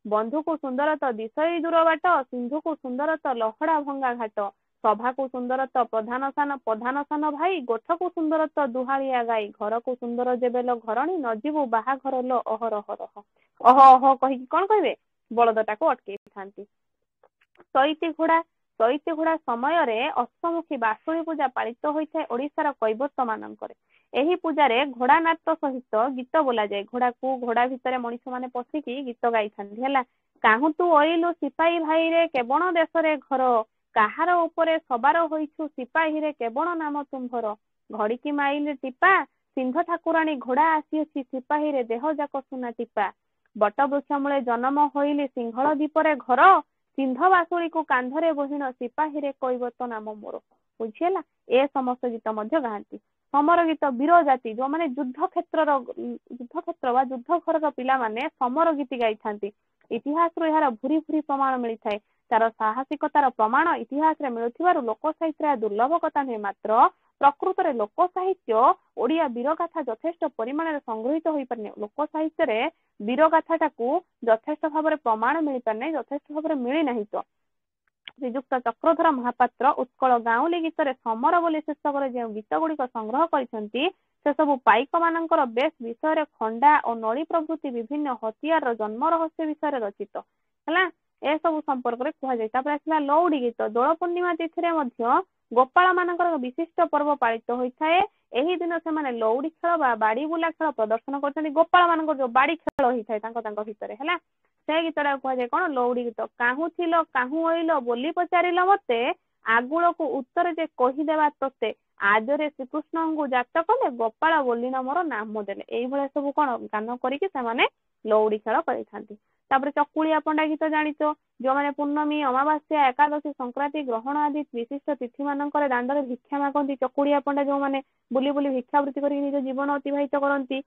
S1: ବନ୍ଧୁକୁ ସୁନ୍ଦରତ ଦିଶଇ ଦୂର ବାଟ ସିନ୍ଧୁକୁ ସୁନ୍ଦରତ ଲହଡା ଭଙ୍ଗା ଘାଟ ସଭାକୁ ସୁନ୍ଦରତ ପ୍ରଧାନ ସାନ ଭାଇ ଗୋଠକୁ ସୁନ୍ଦରତ ଦୁହାଳିଆ ଗାଈ ଘରକୁ ସୁନ୍ଦର ଯେବେଲ ଘରଣୀ ନଯିବୁ ବାହାଘର ଲୋ ଅହରହ ଅହ କହିକି କଣ କହିବେ? ବଳଦଟାକୁ ଅଟକେଇଥାନ୍ତି। ଚୈତି ଘୋଡା ସମୟରେ ଅଷ୍ଟମୁଖୀ ବାସୁଳି ପୂଜା ପାଳିତ ହୋଇଥାଏ ଓଡିଶାର କୈବର୍ତ୍ତ ମାନଙ୍କରେ। ଏହି ପୂଜାରେ ଘୋଡା ନାଚ ସହିତ ଗୀତ ବୋଲାଯାଏ। ଘୋଡା ଭିତରେ ମଣିଷ ମାନେ ପଶିକି ଗୀତ ଗାଇଥାନ୍ତି ହେଲା। କାହୁଁ ତୁ ଅଇଲୁ ସିପାହୀ ଭାଇରେ କେବଣ ଦେଶରେ ଘର କାହାର ଉପରେ ସବାର ହୋଇଛୁ ସିପାହୀରେ କେବଣ ନାମ ତୁମ୍ଭର ଘଡିକି ମାଇଲି ଟିପା ସିଂହ ଠାକୁରାଣୀ ଘୋଡା ଆସିଅଛି ସିପାହୀରେ ଦେହ ଯାକ ସୁନା ଟିପା ବଟ ବୃକ୍ଷ ମୂଳେ ଜନମ ହୋଇଲି ସିଂହଳ ଦୀପରେ ଘର ସିନ୍ଧ ବାସୁଳିକୁ କାନ୍ଧରେ ବୋହିଣ ସିପାହୀରେ କୈବର୍ତ୍ତ ନାମ ମୋର। ବୁଝିହେଲା? ଏ ସମସ୍ତ ଗୀତ ମଧ୍ୟ ଗାଆନ୍ତି। ସମର ଗୀତ ବୀର ଜାତି ଯୋଉମାନେ ଯୁଦ୍ଧ କ୍ଷେତ୍ର ବା ଯୁଦ୍ଧ ଘରର ପିଲାମାନେ ସମର ଗୀତି ଗାଇଥାନ୍ତି। ଇତିହାସରୁ ଏହାର ଭୁରି ଭୁରି ପ୍ରମାଣ ମିଳିଥାଏ। ତାର ସାହସିକତାର ପ୍ରମାଣ ଇତିହାସରେ ମିଳୁଥିବାରୁ ଲୋକ ସାହିତ୍ୟ ଦୁର୍ଲଭ କଥା ନୁହେଁ, ମାତ୍ର ପ୍ରକୃତରେ ଲୋକ ସାହିତ୍ୟ ଓଡିଆ ବୀରଗାଥା ଯଥେଷ୍ଟ ପରିମାଣରେ ସଂଗୃହୀତ ହୋଇପାରିନି। ଲୋକ ସାହିତ୍ୟରେ ବୀରଗାଥାଟାକୁ ଯଥେଷ୍ଟ ଭାବରେ ପ୍ରମାଣ ମିଳିପାରିନାହିଁ, ଯଥେଷ୍ଟ ଭାବରେ ମିଳିନାହିଁ। ତ ଶ୍ରୀଯୁକ୍ତ ଚକ୍ରଧର ମହାପାତ୍ର ଉତ୍କଳ ଗାଉଁଲି ଗୀତରେ ସମର ବୋଲି ଶୀର୍ଷକରେ ଯେଉଁ ଗୀତ ଗୁଡିକ ସଂଗ୍ରହ କରିଛନ୍ତି ସେ ସବୁ ପାଇକ ମାନଙ୍କର ବେଶ ବିଷୟରେ ଖଣ୍ଡା ଓ ନଳି ପ୍ରଭୃତି ବିଭିନ୍ନ ହତିଆରର ଜନ୍ମ ରହସ୍ୟ ବିଷୟରେ ରଚିତ ହେଲା। ଏସବୁ ସମ୍ପର୍କରେ କୁହାଯାଏ। ତାପରେ ଆସିଲା ଲଉଡି ଗୀତ। ଦୋଳ ପୂର୍ଣ୍ଣିମା ତିଥିରେ ମଧ୍ୟ ଗୋପାଳ ମାନଙ୍କର ବିଶିଷ୍ଟ ପର୍ବ ପାଳିତ ହୋଇଥାଏ। ଏହି ଦିନ ସେମାନେ ଲଉଡି ଖେଳ ବା ବାଡି ବୁଲା ଖେଳ ପ୍ରଦର୍ଶନ କରିଥାନ୍ତି। ଗୋପାଳ ମାନଙ୍କର ଯୋଉ ବାଡି ଖେଳ ହେଇଥାଏ ତାଙ୍କ ଭିତରେ ହେଲା, ସେ ଗୀତଟାକୁ କୁହାଯାଏ କଣ? ଲଉଡି ଗୀତ। କାହୁଁ ଥିଲ କାହୁଁ ଅଇଲ ବୋଲି ପଚାରିଲ ମତେ ଆଗୁଳକୁ ଉତ୍ତର ଯେ କହିଦେବା ତୋତେ ଆଦରେ ଶ୍ରୀକୃଷ୍ଣଙ୍କୁ ଜାତ କଲେ ଗୋପାଳ ବୋଲି ମୋର ନାମ ଦେଲେ। ଏଇଭଳିଆ ସବୁ କଣ ଗାନ କରିକି ସେମାନେ ଲଉଡି ଖେଳ କରିଥାନ୍ତି। ତାପରେ ଚକୁଳିଆ ପଣ୍ଡା ଗୀତ ଜାଣିଛ, ଯୋଉମାନେ ପୂର୍ଣ୍ଣମୀ ଅମାବାସ୍ୟା ଏକାଦଶୀ ସଂକ୍ରାନ୍ତି ଗ୍ରହଣ ଆଦି ବିଶିଷ୍ଟ ତିଥି ମାନଙ୍କରେ ଦାଣ୍ଡରେ ଭିକ୍ଷା ମାଗନ୍ତି। ଚକୁଳିଆ ପଣ୍ଡା ଯୋଉମାନେ ବୁଲି ବୁଲି ଭିକ୍ଷାବୃତ୍ତି କରିକି ନିଜ ଜୀବନ ଅତିବାହିତ କରନ୍ତି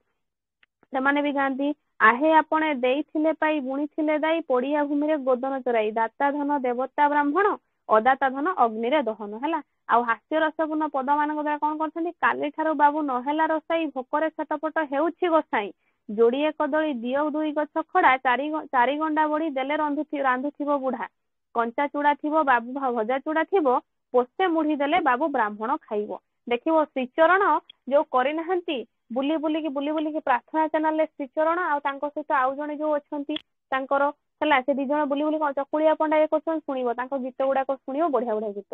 S1: ସେମାନେ ବି ଗାଆନ୍ତି आहे आपणे ଦେଇଥିଲେ ପାଇ ବୁଣିଥିଲେ ଦାଇ ପଡିଆ ଭୂମିରେ ଗୋଦନ ଚରାଇ ଦାତା ଧନ ଦେବତା ବ୍ରାହ୍ମଣ ଅଦାତା ଧନ ଅଗ୍ନିରେ ଦହନ ହେଲା। ଆଉ ହାସ୍ୟ ରସପୂର୍ଣ୍ଣ ପଦ ମାନଙ୍କ ଦ୍ୱାରା କଣ କରୁଛନ୍ତି କାଲିଠାରୁ ବାବୁ ନହେଲା ରସାଇ ଭୋକରେ ଛଟପଟ ହେଉଛି ଗୋସାଇଁ ଯୋଡିଏ କଦଳୀ ଦିଅ ଦୁଇ ଗଛ ଖଡା ଚାରି ଗଣ୍ଡା ବଢି ଦେଲେ ରାନ୍ଧୁଥିବ ବୁଢା କଞ୍ଚା ଚୁଡା ଥିବ ବାବୁ ଭଜା ଚୁଡା ଥିବ ପୋଷେ ମୁଢି ଦେଲେ ବାବୁ ବ୍ରାହ୍ମଣ ଖାଇବ। ଦେଖିବ ଶ୍ରୀଚରଣ ଯୋଉ କରିନାହାନ୍ତି ବୁଲି ବୁଲିକି ପ୍ରାର୍ଥନା ଚ୍ୟାନେଲରେ ଶ୍ରୀଚରଣ ଆଉ ତାଙ୍କ ସହିତ ଆଉ ଜଣେ ଯୋଉ ଅଛନ୍ତି ତାଙ୍କର ହେଲା ସେ ଦି ଜଣ ବୁଲି ଚକୁଳିଆ ପଣ୍ଡା ଇଏ କରୁଛନ୍ତି ଶୁଣିବ ତାଙ୍କ ଗୀତ ଗୁଡାକ ଶୁଣିବ ବଢିଆ ବଢିଆ ଗୀତ।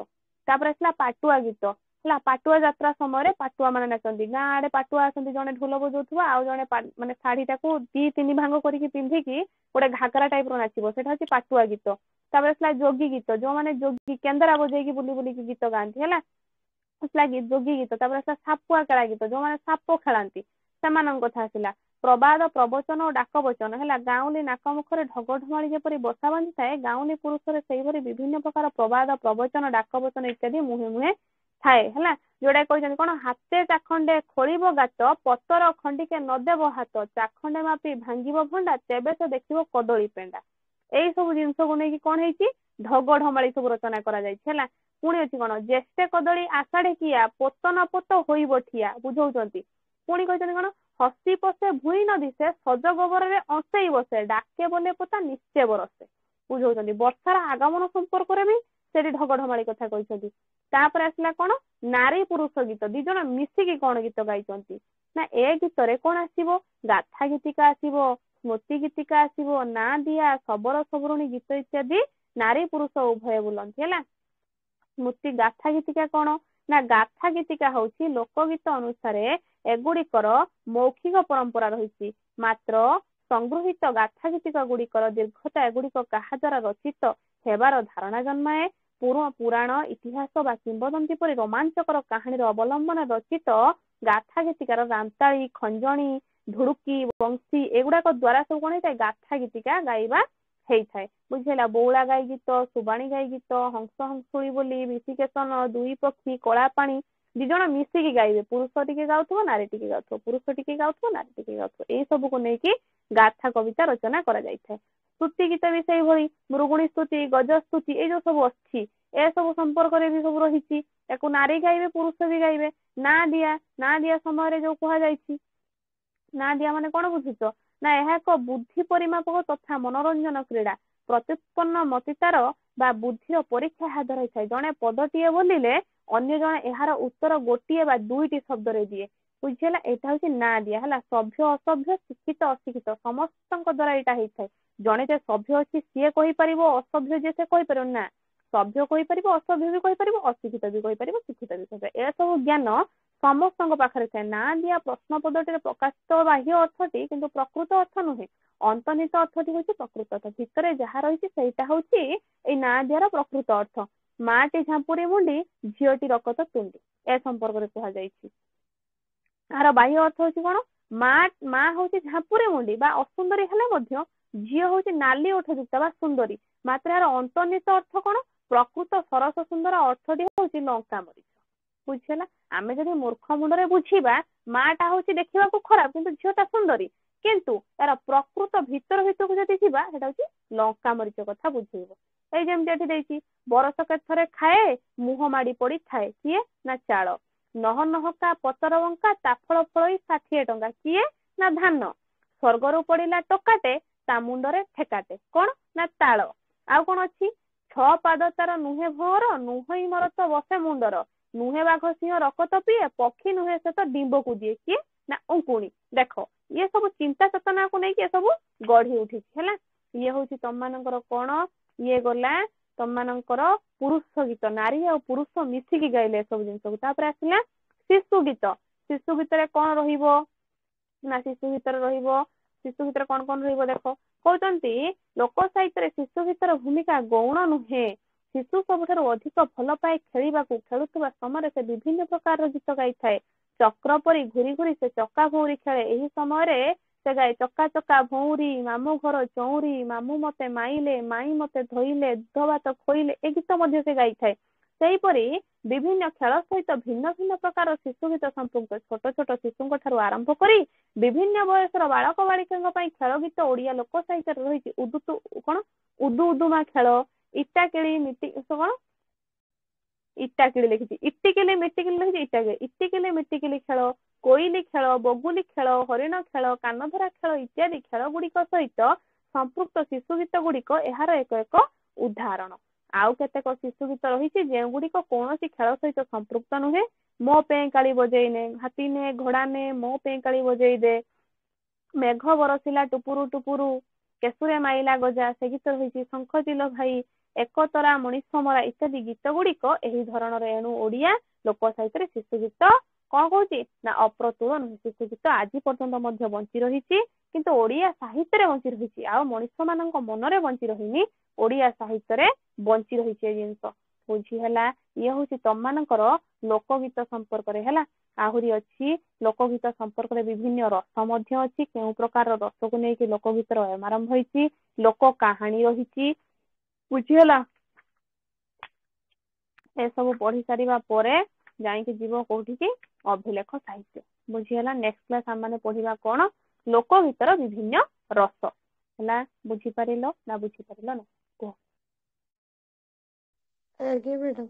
S1: ତାପରେ ଆସିଲା ପାଟୁଆ ଗୀତ ହେଲା ପାଟୁଆ ଯାତ୍ରା ସମୟରେ ପାଟୁଆ ମାନେ ନାଚନ୍ତି ଗାଁ ଆଡେ ପାଟୁଆ ଆସନ୍ତି ଜଣେ ଢୋଲ ବଜଉଥିବ ଆଉ ଜଣେ ମାନେ ଶାଢୀଟାକୁ 2-3 ଭାଙ୍ଗ କରିକି ପିନ୍ଧିକି ଗୋଟେ ଘାଗରା ଟାଇପ ର ନାଚିବ ସେଟା ହଉଛି ପାଟୁଆ ଗୀତ। ତାପରେ ଆସିଲା ଯୋଗୀ ଗୀତ ଯୋଉମାନେ ଯୋଗୀ କେନ୍ଦରା ବଜେଇକି ବୁଲିକି ଗୀତ ଗାଆନ୍ତି ହେଲା ଆସିଲା ଯୋଗୀ ଗୀତ। ତାପରେ ଆସିଲା ସାପୁଆ ଖେଳା ଗୀତ ଯୋଉମାନେ ସାପ ଖେଳାନ୍ତି ସେମାନଙ୍କ କଥା ଆସିଲା। ପ୍ରବାଦ ପ୍ରବଚନ ଓ ଡାକ ବଚନ ହେଲା ଗାଉଁଲି ନାକ ମୁଖରେ ଢଗ ଢମାଳି ଯେପରି ବସା ବାନ୍ଧିଥାଏ ଗାଉଁଲି ପୁରୁଷରେ ସେଇଭଳି ବିଭିନ୍ନ ପ୍ରକାର ପ୍ରବାଦ ପ୍ରବଚନ ଡାକ ବଚନ ଇତ୍ୟାଦି ମୁହେଁ ମୁହେଁ ଥାଏ ହେଲା। ଯୋଉଟା କହିଛନ୍ତି କଣ ହାତେ ଚାଖଣ୍ଡେ ଖୋଳିବ ଗାତ ପତର ଖଣ୍ଡିକେ ନଦେବ ହାତ ଚାଖଣ୍ଡେ ମାପି ଭାଙ୍ଗିବ ଭଣ୍ଡା ତେବେ ସେ ଦେଖିବ କଦଳୀ ପେଣ୍ଡା। ଏଇ ସବୁ ଜିନିଷକୁ ନେଇକି କଣ ହେଇଛି ଢଗ ଢମାଳି ସବୁ ରଚନା କରାଯାଇଛି ହେଲା। ପୁଣି ଅଛି କଣ ଯେତେ କଦଳୀ ଆଷାଢେ କିଆ ପୋତ ନ ପୋତ ହୋଇବ ଠିଆ ବୁଝଉଛନ୍ତି। ପୁଣି କହିଛନ୍ତି କଣ ହସି ପଶେ ଭୁଇଁ ନ ଦିଶେ ସଜ ଗୋବରରେ ଅସେଇ ବସେ ଡାକେ ବୋଲେ ପୋତା ନିଶ୍ଚେ ବରସେ ବୁଝଉଛନ୍ତି। ବର୍ଷାର ଆଗମନ ସମ୍ପର୍କରେ ବି ସେଠି ଢଗ ଢମାଳି କଥା କହିଛନ୍ତି। ତାପରେ ଆସିଲା କଣ ନାରୀ ପୁରୁଷ ଗୀତ ଦି ଜଣ ମିଶିକି କଣ ଗୀତ ଗାଇଛନ୍ତି ନା ଏ ଗୀତରେ କଣ ଆସିବ ଗାଥା ଗୀତିକା ଆସିବ ସ୍ମୃତି ଗୀତିକା ଆସିବ ନାଁ ଦିଆ ଶବର ସବରୁଣୀ ଗୀତ ଇତ୍ୟାଦି ନାରୀ ପୁରୁଷ ଉଭୟ ବୁଲନ୍ତି ହେଲା। ସ୍ମୃତି ଗାଥା ଗୀତିକା କଣ ନା ଗାଥା ଗୀତିକା ହଉଛି ଲୋକଗୀତ ଅନୁସାରେ ଏଗୁଡିକର ମୌଖିକ ପରମ୍ପରା ରହିଛି ମାତ୍ର ସଂଗୃହୀତ ଗାଥା ଗୀତିକା ଗୁଡିକର ଦୀର୍ଘତା ଏଗୁଡିକ କାହା ଦ୍ୱାରା ରଚିତ ହେବାର ଧାରଣା ଜନ୍ମାଏ। ପୁରାଣ ଇତିହାସ ବା କିମ୍ବଦନ୍ତୀ ପରି ରୋମାଞ୍ଚକର କାହାଣୀର ଅବଲମ୍ବନ ରଚିତ ଗାଥା ଗୀତିକାର ରାନ୍ତାଳି ଖଞ୍ଜଣି ଧୁଡୁକି ବଂଶୀ ଏଗୁଡାକ ଦ୍ଵାରା ସବୁ କଣ ହେଇଥାଏ ଗାଥା ଗୀତିକା ଗାଇବା ହେଇଥାଏ ବୁଝିଲା। ବଉଳା ଗାଈ ଗୀତ ସୁବାଣୀ ଗାଈ ଗୀତ ହଂସ ହଂସୁଳି ବୋଲି ବିଶିକେଶନ ଦୁଇ ପକ୍ଷୀ କଳା ପାଣି ଦି ଜଣ ମିଶିକି ଗାଇବେ ପୁରୁଷ ଟିକେ ଗାଉଥିବ ନାରୀ ଟିକେ ଗାଉଥିବ ପୁରୁଷ ଟିକେ ଗାଉଥିବ ନାରୀ ଟିକେ ଗାଉଥିବ ଏଇ ସବୁକୁ ନେଇକି ଗାଥା କବିତା ରଚନା କରାଯାଇଥାଏ। ସ୍ତୁତି ଗୀତ ବି ସେଇଭଳି ମୃଗୁଣୀ ସ୍ତୁତି ଗଜ ସ୍ତୁତି ଏଇ ଯୋଉ ସବୁ ଅଛି ଏସବୁ ସମ୍ପର୍କରେ ବି ସବୁ ରହିଛି। ୟାକୁ ନାରୀ ଗାଇବେ ପୁରୁଷ ବି ଗାଇବେ। ନାଁ ଦିଆ ସମୟରେ ଯୋଉ କୁହାଯାଇଛି ନାଁ ଦିଆ ମାନେ କଣ ବୁଝୁଛ ନା ଏହା ଏକ ବୁଦ୍ଧି ପରିମାପକ ତଥା ମନୋରଞ୍ଜନ କ୍ରୀଡା ପ୍ରତ୍ୟୁତ୍ପନ୍ନ ମତିତାର ବା ବୁଦ୍ଧିର ପରୀକ୍ଷା ଏହା ଧରାଇଥାଏ। ଜଣେ ପଦଟିଏ ବୋଲିଲେ ଅନ୍ୟ ଜଣେ ଏହାର ଉତ୍ତର ଗୋଟିଏ ବା ଦୁଇଟି ଶବ୍ଦରେ ଦିଏ ବୁଝିହେଲା। ଏଇଟା ହଉଛି ନାଁ ଦିଆ ହେଲା। ସଭ୍ୟ ଅସଭ୍ୟ ଶିକ୍ଷିତ ଅଶିକ୍ଷିତ ସମସ୍ତଙ୍କ ଦ୍ଵାରା ଏଇଟା ହେଇଥାଏ। ଜଣେ ଯେ ସଭ୍ୟ ଅଛି ସିଏ କହିପାରିବ ଅସଭ୍ୟ ଯେ ସେ କହିପାରିବ ନା ସଭ୍ୟ କହିପାରିବ ଅସଭ୍ୟ ବି କହିପାରିବ ଅଶିକ୍ଷିତ ବି କହିପାରିବ ଶିକ୍ଷିତ ବି କହିପାରିବ ଏସବୁ ଜ୍ଞାନ ସମସ୍ତଙ୍କ ପାଖରେ ଥାଏ। ନାଁ ଦିଆ ପ୍ରଶ୍ନ ପଦଟିରେ ପ୍ରକାଶିତ ବାହ୍ୟ ଅର୍ଥଟି କିନ୍ତୁ ପ୍ରକୃତ ଅର୍ଥ ନୁହେଁ ଅନ୍ତର୍ନିହିତ ଅର୍ଥଟି ହଉଛି ପ୍ରକୃତ ଅର୍ଥ ଭିତରେ ଯାହା ରହିଛି ସେଇଟା ହଉଛି ଏଇ ନାଁ ଦିଆର ପ୍ରକୃତ ଅର୍ଥ। ମାଟି ଝାମ୍ପୁରି ମୁଣ୍ଡି ଝିଅଟି ରକତ ତୁଣ୍ଡି ଏ ସମ୍ପର୍କରେ କୁହାଯାଇଛି। ଏହାର ବାହ୍ୟ ଅର୍ଥ ହଉଛି କଣ ମା ହଉଛି ଝାମ୍ପୁରି ମୁଣ୍ଡି ବା ଅସୁନ୍ଦରୀ ହେଲେ ମଧ୍ୟ ଝିଅ ହଉଛି ନାଲି ଓଠ ଯୁକ୍ତ ବା ସୁନ୍ଦରୀ ମାତ୍ର ଏହାର ଅନ୍ତର୍ନିହିତ ଅର୍ଥ କଣ ପ୍ରକୃତ ସରସ ସୁନ୍ଦର ଅର୍ଥଟି ହଉଛି ଲଙ୍କା ମରିଚ ବୁଝିହେଲା। ଆମେ ଯଦି ମୂର୍ଖ ମୁଣ୍ଡରେ ବୁଝିବା ମା ଟା ହଉଛି ଦେଖିବାକୁ ଖରାପ କିନ୍ତୁ ଝିଅଟା ସୁନ୍ଦରୀ କିନ୍ତୁ ତାର ପ୍ରକୃତ ଭିତରକୁ ଯଦି ଯିବା ସେଟା ହଉଛି ଲଙ୍କା ମରିଚ କଥା ବୁଝେଇବ। ଏଇ ଯେମିତି ଏଠି ଦେଇଛି ବରଷକେ ଥରେ ଖାଏ ମୁହଁ ମାଡି ପଡି ଥାଏ କିଏ ନା ଚାଳ ନହ ନହକା ପତର ବଙ୍କା ତା ଫଳ ଫଳଇ 60 ଟଙ୍କା କିଏ ନା ଧାନ ସ୍ୱର୍ଗରୁ ପଡିଲା ଟୋକାଟେ ତା ମୁଣ୍ଡରେ ଠେକାଟେ କଣ ନା ତାଳ। ଆଉ କଣ ଅଛି 6 ପାଦ ତାର ନୁହେଁ ଭଅର ନୁହେଁ ମୋର ତ ବସେ ମୁଣ୍ଡର ନୁହେଁ ବାଘ ସିଂହ ରକତ ପିଏ ପକ୍ଷୀ ନୁହେଁ ସେ ତ ଡିମ୍ବକୁ ଦିଏ କିଏ ନା ଉଙ୍କୁଣି। ଦେଖ ଇଏ ସବୁ ଚିନ୍ତା ଚେତନାକୁ ନେଇକି ଏ ସବୁ ଗଢି ଉଠିଛି ହେଲା। ଇଏ ହଉଛି ତମମାନଙ୍କର କଣ ଇଏ ଗଲା ତମମାନଙ୍କର ପୁରୁଷ ଗୀତ ନାରୀ ଆଉ ପୁରୁଷ ମିଶିକି ଗାଇଲେ ଏସବୁ ଜିନିଷକୁ। ତାପରେ ଆସିଲା ଶିଶୁ ଗୀତ। ଶିଶୁ ଗୀତରେ କଣ ରହିବ ନା ଶିଶୁ ଗୀତରେ କଣ କଣ ରହିବ ଦେଖ କହୁଛନ୍ତି ଲୋକ ସାହିତ୍ୟରେ ଶିଶୁ ଗୀତର ଭୂମିକା ଗୌଣ ନୁହେଁ। ଶିଶୁ ସବୁଠାରୁ ଅଧିକ ଭଲ ପାଏ ଖେଳିବାକୁ ଖେଳୁଥିବା ସମୟରେ ସେ ବିଭିନ୍ନ ପ୍ରକାରର ଗୀତ ଗାଇଥାଏ। ଚକ୍ର ପରି ଘୁରି ଘୁରି ସେ ଚକା ଭଉଁରୀ ଖେଳେ ଏହି ସମୟରେ ସେ ଗାଏ ଚକା ଚକା ଭଉଁରୀ ମାମୁଁ ଘର ଚଉଁରୀ ମାମୁଁ ମତେ ମାଇଲେ ମାଇଁ ମତେ ଧୋଇଲେ ଦୁଧ ଭାତ ଖୋଇଲେ ଏ ଗୀତ ମଧ୍ୟ ସେ ଗାଇଥାଏ। ସେହିପରି ବିଭିନ୍ନ ଖେଳ ସହିତ ଭିନ୍ନ ଭିନ୍ନ ପ୍ରକାର ଶିଶୁ ଗୀତ ସମ୍ପୃକ୍ତ ଛୋଟ ଛୋଟ ଶିଶୁଙ୍କ ଠାରୁ ଆରମ୍ଭ କରି ବିଭିନ୍ନ ବୟସର ବାଳକ ବାଳିକାଙ୍କ ପାଇଁ ଖେଳ ଗୀତ ଓଡିଆ ଲୋକ ସାହିତ୍ୟରେ ରହିଛି। ଉଦୁଉଦୁମା ଖେଳ, ଇଟାକିଳି କଣ ଇଟାକିଳି ଲେଖିଛି, ଇଟିକିଲି ମିଟିକିଲି ଲେଖିଛି ଇଟାକିଳି, ଇଟିକିଲି ମିଟିକିଲି ଖେଳ, କୋଇଲି ଖେଳ, ବଗୁଲି ଖେଳ, ହରିଣ ଖେଳ, କାନଧରା ଖେଳ ଇତ୍ୟାଦି ଖେଳ ଗୁଡିକ ସହିତ ସମ୍ପୃକ୍ତ ଶିଶୁ ଗୀତ ଗୁଡିକ ଏହାର ଏକ ଏକ ଉଦାହରଣ। ଆଉ କେତେକ ଶିଶୁ ଗୀତ ରହିଛି ଯେଉଁଗୁଡିକ କୌଣସି ଖେଳ ସହିତ ସମ୍ପୃକ୍ତ ନୁହେଁ। ମୋ ପେଁକାଳି ବଜେଇନେ, ହାତୀ ନେ ଘୋଡା ନେ, ମୋ ପେଁକାଳି ବଜେଇ ଦେ, ମେଘ ବରସିଲା ଟୁପୁରୁ ଟୁପୁରୁ, କେଶୁରେ ମାଇଲା ଗଜା, ସେ ଗୀତ ରହିଛି। ଶଙ୍ଖ ଚିଲ ଭାଇ, ଏକତରା ମଣିଷ ମରା ଇତ୍ୟାଦି ଗୀତ ଗୁଡିକ ଏହି ଧରଣର। ଏଣୁ ଓଡିଆ ଲୋକ ସାହିତ୍ୟରେ ଶିଶୁ ଗୀତ କଣ କହୁଛି ନା ଅପ୍ରତୁଳ ନୁହେଁ। ଶିଶୁ ଗୀତ ଆଜି ପର୍ଯ୍ୟନ୍ତ ମଧ୍ୟ ବଞ୍ଚି ରହିଛି, କିନ୍ତୁ ଓଡିଆ ସାହିତ୍ୟରେ ବଞ୍ଚି ରହିଛି, ଆଉ ମଣିଷ ମାନଙ୍କ ମନରେ ବଞ୍ଚି ରହିନି, ଓଡିଆ ସାହିତ୍ୟରେ ବଞ୍ଚି ରହିଛି ଏ ଜିନିଷ। ବୁଝି ହେଲା? ଇଏ ହଉଛି ତମମାନଙ୍କର ଲୋକଗୀତ ସମ୍ପର୍କରେ ହେଲା। ଆହୁରି ଅଛି ଲୋକଗୀତ ସମ୍ପର୍କରେ ବିଭିନ୍ନ ରସ ମଧ୍ୟ ଅଛି, କେଉଁ ପ୍ରକାର ରସକୁ ନେଇକି ଲୋକଗୀତର ଆରମ୍ଭ ହେଇଛି, ଲୋକ କାହାଣୀ ରହିଛି। ବୁଝିହେଲା? ଏସବୁ ପଢି ସାରିବା ପରେ ଯାଇକି ଯିବ କୋଉଠିକି ଅଭିଲେଖ ସାହିତ୍ୟ। ବୁଝିହେଲା? ନେକ୍ସଟ କ୍ଲାସ ଆମେ ପଢିବା କଣ ଲୋକଗୀତର ବିଭିନ୍ନ ରସ ହେଲା। ବୁଝିପାରିଲ ନା ବୁଝିପାରିଲ ନା କୁହ?
S2: ଆଜ୍ଞା ମ୍ୟାଡାମ।